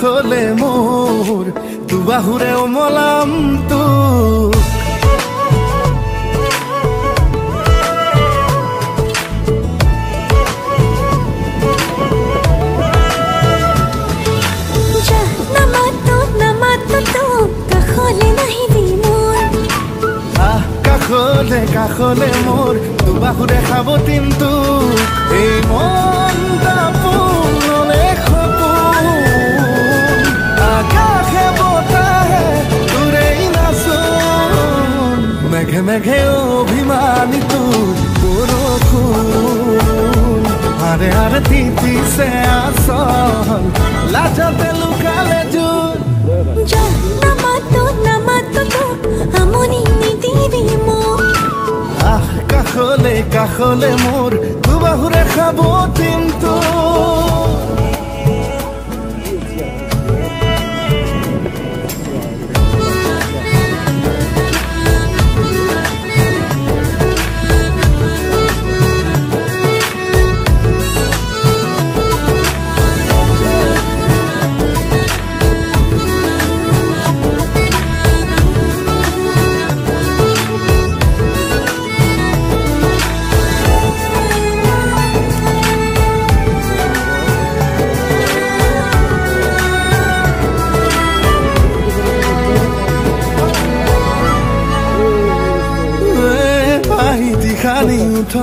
কাষলে মোৰ দুবাহুৰে ওমলাম তোক কাষলে কাষলে মোৰ দুবাহুৰে সাৱটিম তোক এই মনটা পুনলে সপোন আকাশে বতাহে তোৰেই নাচোন মেঘে মেঘে অভিমানী তোৰ বৰষুণ আৰে আৰে তিতিছে আচল লাজতে লুকালে জোন কাষলে কাষলে মোৰ দুবাহুৰে সাৱটিম তোক খানি উঠ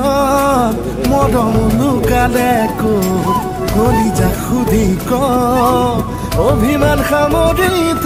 মৰম লুকালে ক'ত কলিজা সুধি ক অভিমান সামৰি থ